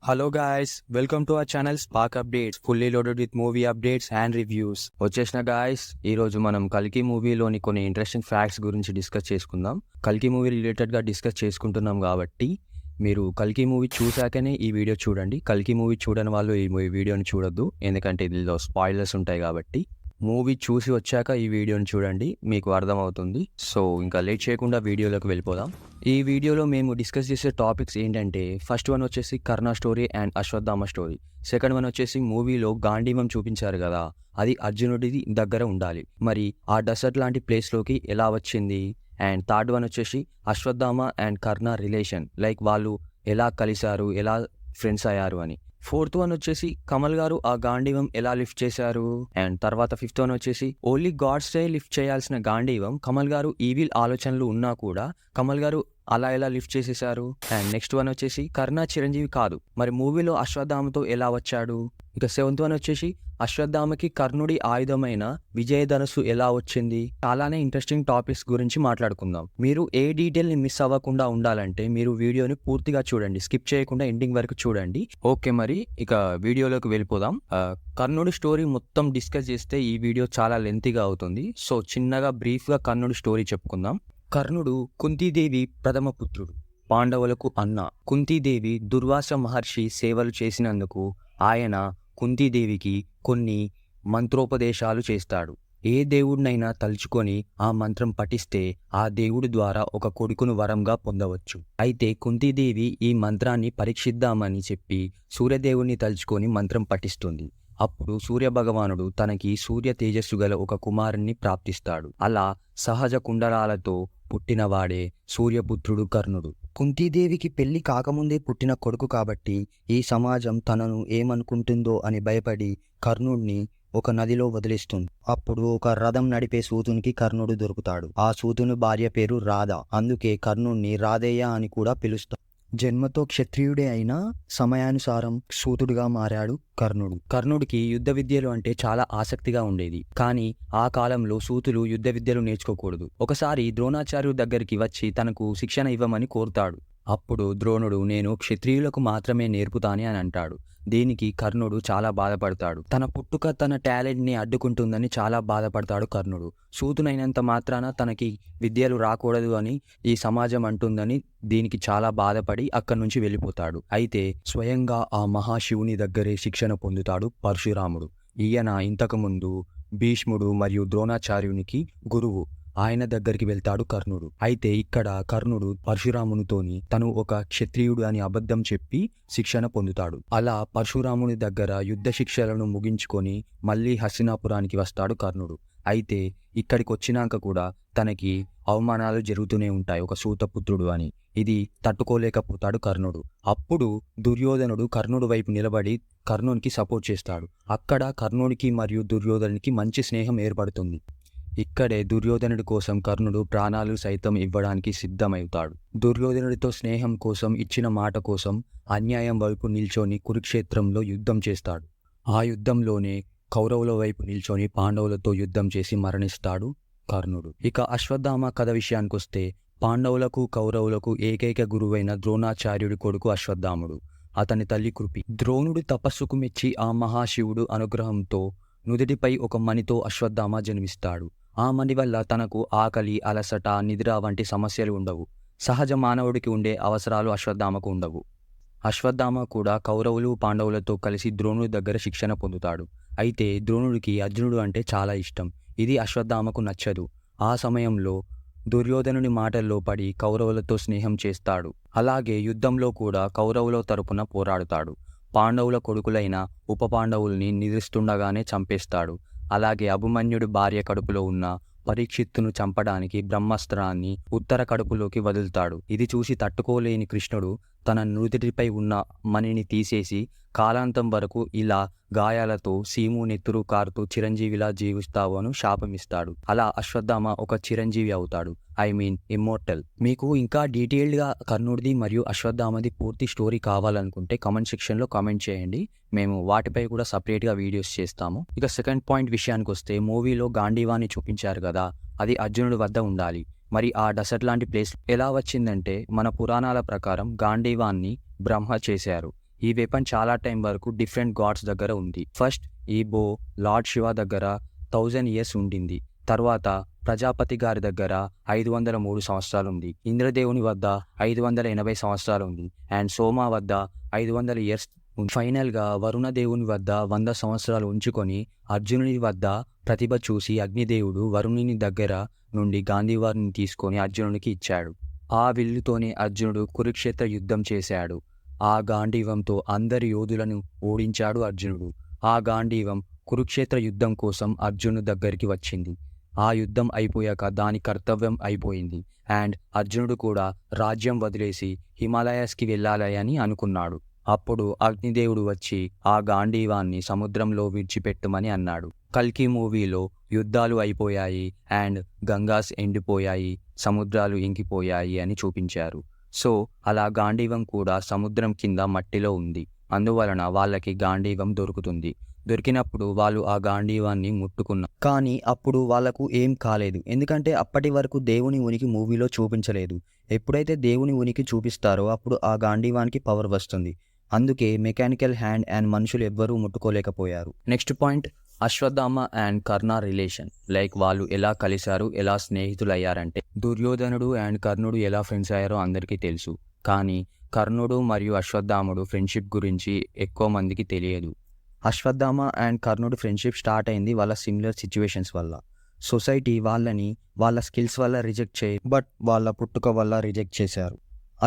Hello guys, welcome to our channel Spark Updates, fully loaded with movie updates and reviews. వచ్చేసిన guys, ఈ రోజు మనం కల్కి మూవీలోని కొన్ని ఇంట్రెస్టింగ్ ఫ్యాక్ట్స్ గురించి డిస్కస్ చేసుకుందాం. కల్కి మూవీ రిలేటెడ్గా డిస్కస్ చేసుకుంటున్నాం కాబట్టి మీరు కల్కి మూవీ చూశాకనే ఈ వీడియో చూడండి. కల్కి మూవీ చూడని వాళ్ళు ఈ వీడియోని చూడొద్దు, ఎందుకంటే ఇందులో స్పాయిలర్స్ ఉంటాయి కాబట్టి. మూవీ చూసి వచ్చాక ఈ వీడియోని చూడండి, మీకు అర్థమవుతుంది. సో ఇంకా లేట్ చేయకుండా వీడియోలోకి వెళ్ళిపోదాం. ఈ వీడియోలో మేము డిస్కస్ చేసే టాపిక్స్ ఏంటంటే, ఫస్ట్ వన్ వచ్చేసి Karna story and Ashwatthama story. Second one వచ్చేసి మూవీలో గాంధీవం చూపించారు కదా, అది అర్జునుడి దగ్గర ఉండాలి, మరి ఆ డెసర్ట్ లాంటి ప్లేస్లోకి ఎలా వచ్చింది. అండ్ థర్డ్ వన్ వచ్చేసి Ashwatthama and Karna relation, like వాళ్ళు ఎలా కలిశారు, ఎలా ఫ్రెండ్స్ అయ్యారు అని. ఫోర్త్ వన్ వచ్చేసి కమల్ గారు ఆ గాంధీవం ఎలా లిఫ్ట్ చేశారు. అండ్ తర్వాత ఫిఫ్త్ వన్ వచ్చేసి ఓన్లీ గాడ్స్డే లిఫ్ట్ చేయాల్సిన గాంధీవం కమల్ గారు ఈవిల్ ఆలోచనలు ఉన్నా కూడా కమల్ గారు అలా ఎలా లిఫ్ట్ చేసేశారు. అండ్ నెక్స్ట్ వన్ వచ్చేసి కర్ణ చిరంజీవి కాదు, మరి మూవీలో అశ్వత్థామతో ఎలా వచ్చాడు. ఇక సెవెంత్ వన్ వచ్చేసి అశ్వత్థామకి కర్ణుడి ఆయుధమైన విజయధనస్సు ఎలా వచ్చింది. చాలానే ఇంట్రెస్టింగ్ టాపిక్స్ గురించి మాట్లాడుకుందాం. మీరు ఏ డీటెయిల్ని మిస్ అవ్వకుండా ఉండాలంటే మీరు వీడియోని పూర్తిగా చూడండి, స్కిప్ చేయకుండా ఎండింగ్ వరకు చూడండి. ఓకే, మరి ఇక వీడియోలోకి వెళ్ళిపోదాం. కర్ణుడి స్టోరీ మొత్తం డిస్కస్ చేస్తే ఈ వీడియో చాలా లెంతీగా అవుతుంది. సో చిన్నగా బ్రీఫ్గా కర్ణుడి స్టోరీ చెప్పుకుందాం. కర్ణుడు కుంతీదేవి ప్రథమ పుత్రుడు, పాండవులకు అన్న. కుంతీదేవి దుర్వాస మహర్షి సేవలు చేసినందుకు ఆయన కుంతీదేవికి కొన్ని మంత్రోపదేశాలు చేస్తాడు. ఏ దేవుడినైనా తలుచుకొని ఆ మంత్రం పఠిస్తే ఆ దేవుడి ద్వారా ఒక కొడుకును వరంగా పొందవచ్చు. అయితే కుంతీదేవి ఈ మంత్రాన్ని పరీక్షిద్దామని చెప్పి సూర్యదేవుడిని తలుచుకొని మంత్రం పఠిస్తుంది. అప్పుడు సూర్యభగవానుడు తనకి సూర్య తేజస్సు గల ఒక కుమారుణ్ణి ప్రాప్తిస్తాడు. అలా సహజ కుండలాలతో పుట్టినవాడే సూర్యపుత్రుడు కర్ణుడు. కుంతీదేవికి పెళ్లి కాకముందే పుట్టిన కొడుకు కాబట్టి ఈ సమాజం తనను ఏమనుకుంటుందో అని భయపడి కర్ణుడిని ఒక నదిలో వదిలేస్తుంది. అప్పుడు ఒక రథం నడిపే సూతునికి కర్ణుడు దొరుకుతాడు. ఆ సూతుని భార్య పేరు రాధ, అందుకే కర్ణుడిని రాధేయ అని కూడా పిలుస్తారు. జన్మతో క్షత్రియుడే అయినా సమయానుసారం సూతుడుగా మారాడు కర్ణుడు. కర్ణుడికి యుద్ధ విద్యలు అంటే చాలా ఆసక్తిగా ఉండేది, కానీ ఆ కాలంలో సూతులు యుద్ధ విద్యలు నేర్చుకోకూడదు. ఒకసారి ద్రోణాచార్యుడి దగ్గరికి వచ్చి తనకు శిక్షణ ఇవ్వమని కోరుతాడు. అప్పుడు ద్రోణుడు నేను క్షత్రియులకు మాత్రమే నేర్పుతానే అని అంటాడు. దీనికి కర్ణుడు చాలా బాధపడతాడు. తన పుట్టుక తన టాలెంట్ని అడ్డుకుంటుందని చాలా బాధపడతాడు కర్ణుడు. సూతునైనంత మాత్రాన తనకి విద్యలు రాకూడదు అని ఈ సమాజం అంటుందని దీనికి చాలా బాధపడి అక్కడి నుంచి వెళ్ళిపోతాడు. అయితే స్వయంగా ఆ మహాశివుని దగ్గరే శిక్షణ పొందుతాడు పరశురాముడు. ఈయన ఇంతకుముందు భీష్ముడు మరియు ద్రోణాచార్యునికి గురువు. ఆయన దగ్గరికి వెళ్తాడు కర్ణుడు. అయితే ఇక్కడ కర్ణుడు పరశురామునితోని తను ఒక క్షత్రియుడు అని అబద్ధం చెప్పి శిక్షణ పొందుతాడు. అలా పరశురాముని దగ్గర యుద్ధ శిక్షలను ముగించుకొని మళ్ళీ హస్తినాపురానికి వస్తాడు కర్ణుడు. అయితే ఇక్కడికి వచ్చినాక కూడా తనకి అవమానాలు జరుగుతూనే ఉంటాయి, ఒక సూతపుత్రుడు అని. ఇది తట్టుకోలేకపోతాడు కర్ణుడు. అప్పుడు దుర్యోధనుడు కర్ణుడు వైపు నిలబడి కర్ణునికి సపోర్ట్ చేస్తాడు. అక్కడ కర్ణునికి మరియు దుర్యోధనునికి మంచి స్నేహం ఏర్పడుతుంది. ఇక్కడే దుర్యోధనుడి కోసం కర్ణుడు ప్రాణాలు సైతం ఇవ్వడానికి సిద్ధమవుతాడు. దుర్యోధనుడితో స్నేహం కోసం ఇచ్చిన మాట కోసం అన్యాయం వైపు నిల్చొని కురుక్షేత్రంలో యుద్ధం చేస్తాడు. ఆ యుద్ధంలోనే కౌరవుల వైపు నిల్చొని పాండవులతో యుద్ధం చేసి మరణిస్తాడు కర్ణుడు. ఇక అశ్వత్థామ కథ విషయానికొస్తే, పాండవులకు కౌరవులకు ఏకైక గురువైన ద్రోణాచార్యుడి కొడుకు అశ్వత్థాముడు. అతని తల్లి కృపి. ద్రోణుడి తపస్సుకు మెచ్చి ఆ మహాశివుడు అనుగ్రహంతో నుదిటిపై ఒక మణితో అశ్వత్థామ జన్మిస్తాడు. ఆ మణి వల్ల తనకు ఆకలి, అలసట, నిద్ర వంటి సమస్యలు ఉండవు. సహజ మానవుడికి ఉండే అవసరాలు అశ్వత్థామకు ఉండవు. అశ్వత్థామ కూడా కౌరవులు పాండవులతో కలిసి ద్రోణుడి దగ్గర శిక్షణ పొందుతాడు. అయితే ద్రోణుడికి అర్జునుడు అంటే చాలా ఇష్టం. ఇది అశ్వత్థామకు నచ్చదు. ఆ సమయంలో దుర్యోధనుని మాటల్లో పడి కౌరవులతో స్నేహం చేస్తాడు. అలాగే యుద్ధంలో కూడా కౌరవుల తరపున పోరాడుతాడు. పాండవుల కొడుకులైన ఉప పాండవుల్ని నిద్రిస్తుండగానే చంపేస్తాడు. అలాగే అభిమన్యుడి భార్య కడుపులో ఉన్న పరీక్షిత్తును చంపడానికి బ్రహ్మాస్త్రాన్ని ఉత్తర కడుపులోకి వదులుతాడు. ఇది చూసి తట్టుకోలేని కృష్ణుడు తన నుదిటిపై ఉన్న మణిని తీసేసి కాలాంతం వరకు ఇలా గాయాలతో సీము నెత్తురు కారుతూ చిరంజీవిలా జీవిస్తావు అని శాపమిస్తాడు. అలా అశ్వత్థామ ఒక చిరంజీవి అవుతాడు, ఐ మీన్ ఇమ్మోర్టల్. మీకు ఇంకా డీటెయిల్డ్గా కర్ణుడిది మరియు అశ్వత్థామది పూర్తి స్టోరీ కావాలనుకుంటే కామెంట్ సెక్షన్లో కామెంట్ చేయండి, మేము వాటిపై కూడా సపరేట్గా వీడియోస్ చేస్తాము. ఇక సెకండ్ పాయింట్ విషయానికి వస్తే, మూవీలో గాంధీవాన్ని చూపించారు కదా, అది అర్జునుడి వద్ద ఉండాలి. మరి ఆ డెసర్ట్ లాంటి ప్లేస్ ఎలా వచ్చిందంటే, మన పురాణాల ప్రకారం గాంధీవాన్ని బ్రహ్మ చేశారు. ఈ వెపన్ చాలా టైం వరకు డిఫరెంట్ గాడ్స్ దగ్గర ఉంది. ఫస్ట్ ఈ బో లార్డ్ శివ దగ్గర 1000 ఇయర్స్ ఉండింది. తర్వాత ప్రజాపతి గారి దగ్గర 503 సంవత్సరాలు ఉంది. ఇంద్రదేవుని వద్ద 580 సంవత్సరాలు ఉంది. అండ్ సోమ వద్ద 500 ఇయర్స్ ఉంది. ఫైనల్గా వరుణ దేవుని వద్ద 100 సంవత్సరాలు ఉంచుకొని అర్జునుని వద్ద ప్రతిభ చూసి అగ్నిదేవుడు వరుణుని దగ్గర నుండి గాంధీవారిని తీసుకొని అర్జునునికి ఇచ్చాడు. ఆ విల్లుతోనే అర్జునుడు కురుక్షేత్ర యుద్ధం చేశాడు. ఆ గాంధీవంతో అందరి యోధులను ఓడించాడు అర్జునుడు. ఆ గాంధీవం కురుక్షేత్ర యుద్ధం కోసం అర్జునుడి దగ్గరికి వచ్చింది. ఆ యుద్ధం అయిపోయాక దాని కర్తవ్యం అయిపోయింది. అండ్ అర్జునుడు కూడా రాజ్యం వదిలేసి హిమాలయాస్కి వెళ్ళాలి అని అనుకున్నాడు. అప్పుడు అగ్నిదేవుడు వచ్చి ఆ గాంధీవాన్ని సముద్రంలో విడిచిపెట్టమని అన్నాడు. కల్కి మూవీలో యుద్ధాలు అయిపోయాయి అండ్ గంగాస్ ఎండిపోయాయి, సముద్రాలు ఇంకిపోయాయి అని చూపించారు. సో అలా గాంధీవం కూడా సముద్రం కింద మట్టిలో ఉంది. అందువలన వాళ్ళకి గాంధీవం దొరుకుతుంది. దొరికినప్పుడు వాళ్ళు ఆ గాంధీవాన్ని ముట్టుకున్నారు. కానీ అప్పుడు వాళ్ళకు ఏం కాలేదు, ఎందుకంటే అప్పటి వరకు దేవుని ఉనికి మూవీలో చూపించలేదు. ఎప్పుడైతే దేవుని ఉనికి చూపిస్తారో అప్పుడు ఆ గాంధీవానికి పవర్ వస్తుంది. అందుకే మెకానికల్ హ్యాండ్ అండ్ మనుషులు ఎవ్వరూ ముట్టుకోలేకపోయారు. Next point, Ashwatthama and Karna relation. Like వాళ్ళు ఎలా కలిశారు, ఎలా స్నేహితులు అయ్యారంటే, దుర్యోధనుడు అండ్ కర్ణుడు ఎలా ఫ్రెండ్స్ అయ్యారో అందరికీ తెలుసు. కానీ కర్ణుడు మరియు అశ్వత్థాముడు ఫ్రెండ్షిప్ గురించి ఎక్కువ మందికి తెలియదు. అశ్వత్థామ అండ్ కర్ణుడు ఫ్రెండ్షిప్ స్టార్ట్ అయింది వాళ్ళ సిమిలర్ సిచ్యువేషన్స్ వల్ల. సొసైటీ వాళ్ళని వాళ్ళ స్కిల్స్ వల్ల రిజెక్ట్ బట్ వాళ్ళ పుట్టుక వల్ల రిజెక్ట్ చేశారు.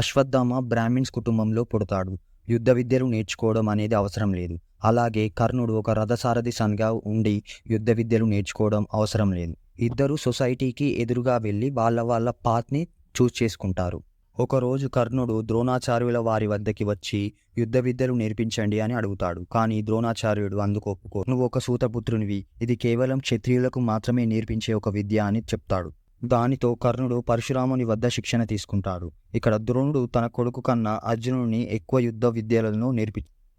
అశ్వత్థామ బ్రాహ్మిన్స్ కుటుంబంలో పుడతాడు. యుద్ధ విద్యలు నేర్చుకోవడం అనేది అవసరం లేదు. అలాగే కర్ణుడు ఒక రథసారథి సన్గా ఉండి యుద్ధ విద్యలు నేర్చుకోవడం అవసరం లేదు. ఇద్దరు సొసైటీకి ఎదురుగా వెళ్ళి వాళ్ళ పాత్ని చూస్ చేసుకుంటారు. ఒకరోజు కర్ణుడు ద్రోణాచార్యుల వారి వద్దకి వచ్చి యుద్ధ విద్యలు నేర్పించండి అని అడుగుతాడు. కానీ ద్రోణాచార్యుడు అందుకు ఒప్పుకో, నువ్వు ఒక సూతపుత్రునివి, ఇది కేవలం క్షత్రియులకు మాత్రమే నేర్పించే ఒక విద్య అని చెప్తాడు. దానితో కర్ణుడు పరశురాముని వద్ద శిక్షణ తీసుకుంటాడు. ఇక్కడ ద్రోణుడు తన కొడుకు కన్నా అర్జునుని ఎక్కువ యుద్ధ విద్యలను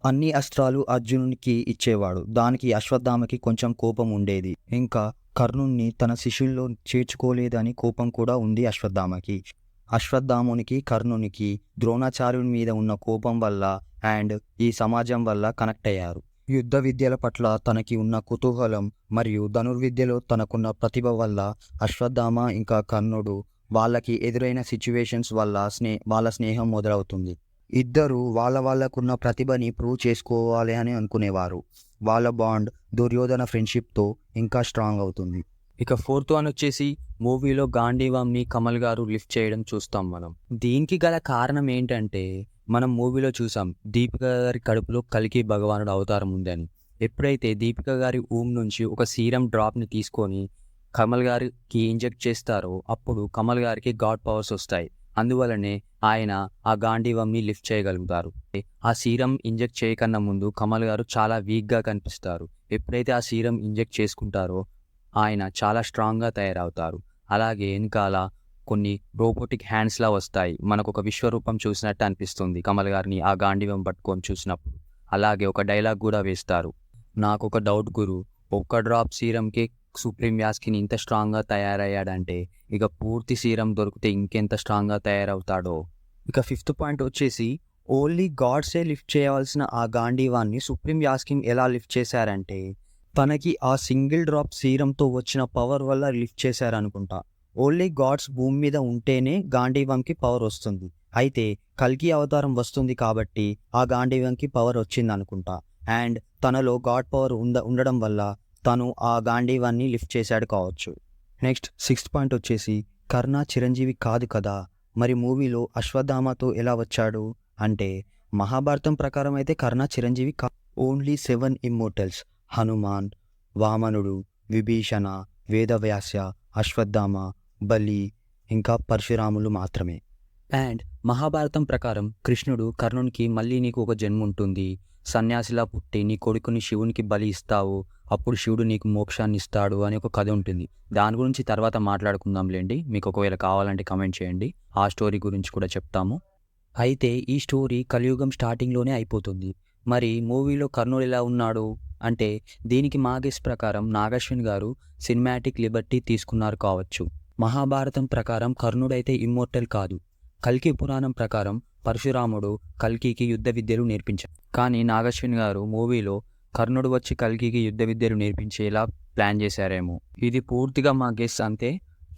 అన్ని అస్త్రాలు అర్జునునికి ఇచ్చేవాడు. దానికి అశ్వత్థామకి కొంచెం కోపం ఉండేది. ఇంకా కర్ణుణ్ణి తన శిష్యుల్లో చేర్చుకోలేదని కోపం కూడా ఉంది అశ్వత్థామకి. అశ్వత్థామునికి కర్ణునికి ద్రోణాచార్యుని మీద ఉన్న కోపం వల్ల అండ్ ఈ సమాజం వల్ల కనెక్ట్ అయ్యారు. యుద్ధ విద్యల పట్ల తనకి ఉన్న కుతూహలం మరియు ధనుర్విద్యలో తనకున్న ప్రతిభ వల్ల అశ్వత్థామ ఇంకా కర్ణుడు వాళ్ళకి ఎదురైన సిచ్యువేషన్స్ వల్ల వాళ్ళ స్నేహం మొదలవుతుంది. ఇద్దరు వాళ్ళకున్న ప్రతిభని ప్రూవ్ చేసుకోవాలి అని అనుకునేవారు. వాళ్ళ బాండ్ దుర్యోధన ఫ్రెండ్షిప్తో ఇంకా స్ట్రాంగ్ అవుతుంది. ఇక ఫోర్త్ వన్ వచ్చేసి మూవీలో గాంధీవాన్ని కమల్ గారు లిఫ్ట్ చేయడం చూస్తాం మనం. దీనికి గల కారణం ఏంటంటే, మనం మూవీలో చూసాం దీపిక గారి కడుపులో కల్కి భగవానుడు అవతారం ఉందని. ఎప్పుడైతే దీపిక గారి ఊమ్ నుంచి ఒక సీరం డ్రాప్ని తీసుకొని కమల్ గారికి ఇంజెక్ట్ చేస్తారో అప్పుడు కమల్ గారికి గాడ్ పవర్స్ వస్తాయి. అందువలనే ఆయన ఆ గాంధీవంని లిఫ్ట్ చేయగలుగుతారు. ఆ సీరం ఇంజెక్ట్ చేయకన్నా ముందు కమల్ గారు చాలా వీక్గా కనిపిస్తారు. ఎప్పుడైతే ఆ సీరం ఇంజెక్ట్ చేసుకుంటారో ఆయన చాలా స్ట్రాంగ్గా తయారవుతారు. అలాగే వెనకాల కొన్ని రోబోటిక్ హ్యాండ్స్లా వస్తాయి. మనకు ఒక విశ్వరూపం చూసినట్టు అనిపిస్తుంది కమల్ గారిని ఆ గాంధీవం పట్టుకొని చూసినప్పుడు. అలాగే ఒక డైలాగ్ కూడా వేస్తారు, నాకు ఒక డౌట్ గురు, ఒక్క డ్రాప్ సీరంకి సుప్రీం యాస్కిన్ ఇంత స్ట్రాంగ్గా తయారయ్యాడంటే ఇక పూర్తి సీరం దొరికితే ఇంకెంత స్ట్రాంగ్గా తయారవుతాడో. ఇక ఫిఫ్త్ పాయింట్ వచ్చేసి, ఓన్లీ గాడ్సే లిఫ్ట్ చేయవలసిన ఆ గాంధీవాన్ని సుప్రీం యాస్కిన్ ఎలా లిఫ్ట్ చేశారంటే, తనకి ఆ సింగిల్ డ్రాప్ సీరంతో వచ్చిన పవర్ వల్ల లిఫ్ట్ చేశారనుకుంటా. ఓన్లీ గాడ్స్ భూమి మీద ఉంటేనే గాంధీవంకి పవర్ వస్తుంది. అయితే కల్కి అవతారం వస్తుంది కాబట్టి ఆ గాంధీవంకి పవర్ వచ్చింది అనుకుంటా. అండ్ తనలో గాడ్ పవర్ ఉండడం వల్ల తను ఆ గాంధీవాన్ని లిఫ్ట్ చేశాడు కావచ్చు. నెక్స్ట్ సిక్స్త్ పాయింట్ వచ్చేసి, కర్ణ చిరంజీవి కాదు కదా, మరి మూవీలో అశ్వత్థామతో ఎలా వచ్చాడు అంటే, మహాభారతం ప్రకారం అయితే కర్ణ చిరంజీవి ఓన్లీ 7 ఇమ్మోర్టల్స్, హనుమాన్, వామనుడు, విభీషణ, వేదవ్యాస, అశ్వత్థామ, బలి ఇంకా పరశురాములు మాత్రమే. అండ్ మహాభారతం ప్రకారం కృష్ణుడు కర్ణునికి మళ్ళీ నీకు ఒక జన్మ ఉంటుంది, సన్యాసిలా పుట్టి నీ కొడుకుని శివునికి బలి ఇస్తావు, అప్పుడు శివుడు నీకు మోక్షాన్ని ఇస్తాడు అని ఒక కథ ఉంటుంది. దాని గురించి తర్వాత మాట్లాడుకుందాంలేండి. మీకు ఒకవేళ కావాలంటే కమెంట్ చేయండి, ఆ స్టోరీ గురించి కూడా చెప్తాము. అయితే ఈ స్టోరీ కలియుగం స్టార్టింగ్లోనే అయిపోతుంది. మరి మూవీలో కర్ణుడు ఎలా ఉన్నాడు అంటే, దీనికి మా గెస్ ప్రకారం నాగశ్విన్ గారు సినిమాటిక్ లిబర్టీ తీసుకున్నారు కావచ్చు. మహాభారతం ప్రకారం కర్ణుడైతే ఇమ్మోర్టల్ కాదు. కల్కి పురాణం ప్రకారం పరశురాముడు కల్కికి యుద్ధ విద్యలు నేర్పించాడు. కానీ నాగశ్విన్ గారు మూవీలో కర్ణుడు వచ్చి కల్కికి యుద్ధ విద్యలు నేర్పించేలా ప్లాన్ చేశారేమో. ఇది పూర్తిగా మా గెస్ అంతే.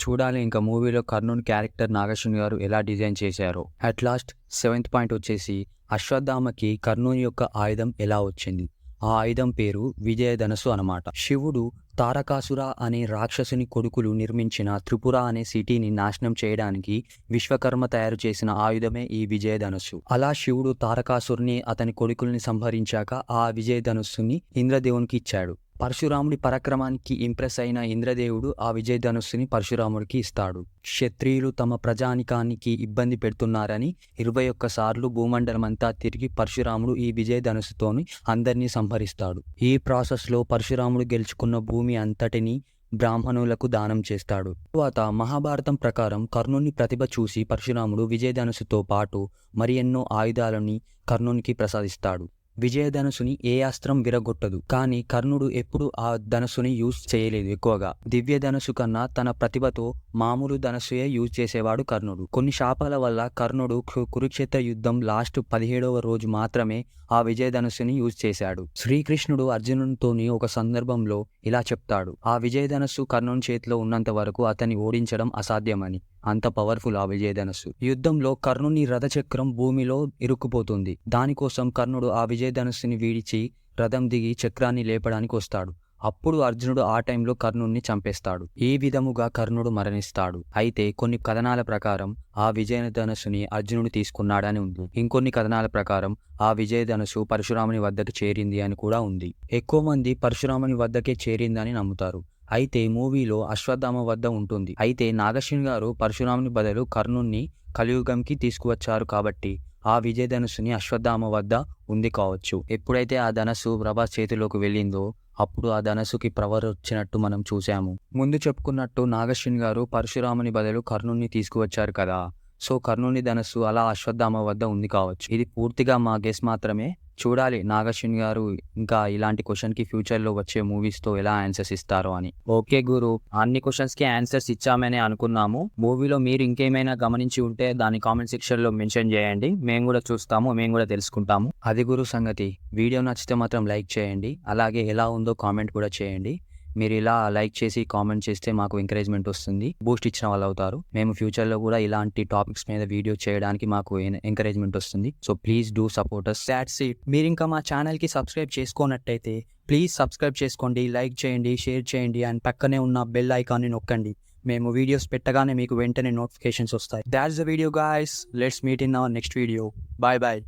చూడాలి ఇంకా మూవీలో కర్ణుని క్యారెక్టర్ నాగశ్విన్ గారు ఎలా డిజైన్ చేశారో. అట్ లాస్ట్ 7th పాయింట్ వచ్చేసి అశ్వత్థామకి కర్ణుని యొక్క ఆయుధం ఎలా వచ్చింది. ఆ ఆయుధం పేరు విజయధనస్సు అనమాట. శివుడు తారకాసుర అనే రాక్షసుని కొడుకులు నిర్మించిన త్రిపుర అనే సిటీని నాశనం చేయడానికి విశ్వకర్మ తయారు చేసిన ఆయుధమే ఈ విజయధనస్సు. అలా శివుడు తారకాసురుని అతని కొడుకుల్ని సంహరించాక ఆ విజయధనుస్సుని ఇంద్రదేవునికి ఇచ్చాడు. పరశురాముడి పరాక్రమానికి ఇంప్రెస్ అయిన ఇంద్రదేవుడు ఆ విజయధనుస్సుని పరశురాముడికి ఇస్తాడు. క్షత్రియులు తమ ప్రజానికానికి ఇబ్బంది పెడుతున్నారని 21 సార్లు భూమండలమంతా తిరిగి పరశురాముడు ఈ విజయధనుస్సుతోని అందరినీ సంహరిస్తాడు. ఈ ప్రాసెస్లో పరశురాముడు గెలుచుకున్న భూమి అంతటిని బ్రాహ్మణులకు దానం చేస్తాడు. తరువాత మహాభారతం ప్రకారం కర్ణుని ప్రతిభ చూసి పరశురాముడు విజయధనుస్సుతో పాటు మరి ఎన్నో ఆయుధాలని కర్ణునికి ప్రసాదిస్తాడు. విజయధనుసుని ఏ అస్త్రం విరగొట్టదు. కానీ కర్ణుడు ఎప్పుడు ఆ ధనుసుని యూజ్ చేయలేదు. ఎక్కువగా దివ్య ధనుసు కన్నా తన ప్రతిభతో మామూలు ధనుసుయే యూజ్ చేసేవాడు కర్ణుడు. కొన్ని శాపాల వల్ల కర్ణుడు కురుక్షేత్ర యుద్ధం లాస్ట్ 17వ రోజు మాత్రమే ఆ విజయధనుసుని యూజ్ చేశాడు. శ్రీకృష్ణుడు అర్జునునితోని ఒక సందర్భంలో ఇలా చెప్తాడు, ఆ విజయధనుస్సు కర్ణుని చేతిలో ఉన్నంత వరకు అతన్ని ఓడించడం అసాధ్యమని. అంత పవర్ఫుల్ ఆ విజయధనుస్సు. యుద్ధంలో కర్ణుని రథచక్రం భూమిలో ఇరుక్కుపోతుంది. దానికోసం కర్ణుడు ఆ విజయధనుస్సుని వీడిచి రథం దిగి చక్రాన్ని లేపడానికి వస్తాడు. అప్పుడు అర్జునుడు ఆ టైంలో కర్ణుడిని చంపేస్తాడు. ఈ విధముగా కర్ణుడు మరణిస్తాడు. అయితే కొన్ని కథనాల ప్రకారం ఆ విజయధనుస్సుని అర్జునుడు తీసుకున్నాడని ఉంది. ఇంకొన్ని కథనాల ప్రకారం ఆ విజయధనుస్సు పరశురాముని వద్దకు చేరింది అని కూడా ఉంది. ఎక్కువ మంది పరశురాముని వద్దకే చేరిందని నమ్ముతారు. అయితే మూవీలో అశ్వత్థామ వద్ద ఉంటుంది. అయితే నాగశ్విన్ గారు పరశురాముని బదులు కర్ణుణ్ణి కలియుగంకి తీసుకువచ్చారు కాబట్టి ఆ విజయధనుస్సుని అశ్వత్థామ వద్ద ఉంది కావచ్చు. ఎప్పుడైతే ఆ ధనస్సు ప్రభాస్ చేతిలోకి వెళ్ళిందో అప్పుడు ఆ ధనస్సుకి పవర్ వచ్చినట్టు మనం చూసాము. ముందు చెప్పుకున్నట్టు నాగశ్విన్ గారు పరశురాముని బదులు కర్ణుణ్ణి తీసుకువచ్చారు కదా. సో కర్ణుని ధనస్సు అలా అశ్వత్థామ వద్ద ఉంది కావచ్చు. ఇది పూర్తిగా మా గెస్ మాత్రమే. చూడాలి నాగశ్విన్ గారు ఇంకా ఇలాంటి క్వశ్చన్కి ఫ్యూచర్లో వచ్చే మూవీస్తో ఎలా ఆన్సర్స్ ఇస్తారో అని. ఓకే గురు, అన్ని క్వశ్చన్స్కి ఆన్సర్స్ ఇచ్చామని అనుకున్నాము. మూవీలో మీరు ఇంకేమైనా గమనించి ఉంటే దాన్ని కామెంట్ సెక్షన్లో మెన్షన్ చేయండి. మేము కూడా చూస్తాము, మేము కూడా తెలుసుకుంటాము. అది గురు సంగతి. వీడియో నచ్చితే మాత్రం లైక్ చేయండి. అలాగే ఎలా ఉందో కామెంట్ కూడా చేయండి. మీరు ఇలా లైక్ చేసి కామెంట్ చేస్తే మాకు ఎంకరేజ్మెంట్ వస్తుంది, బూస్ట్ ఇచ్చిన వాళ్ళు అవుతారు. మేము ఫ్యూచర్లో కూడా ఇలాంటి టాపిక్స్ మీద వీడియో చేయడానికి మాకు ఎంకరేజ్మెంట్ వస్తుంది. So please do support us. That's it. మీరు ఇంకా మా ఛానల్కి సబ్స్క్రైబ్ చేసుకోనట్టయితే ప్లీజ్ సబ్స్క్రైబ్ చేసుకోండి, లైక్ చేయండి, షేర్ చేయండి అండ్ పక్కనే ఉన్న బెల్ ఐకాన్ని నొక్కండి. మేము వీడియోస్ పెట్టగానే మీకు వెంటనే నోటిఫికేషన్స్ వస్తాయి. That's the video guys. Let's meet in our next video. Bye bye.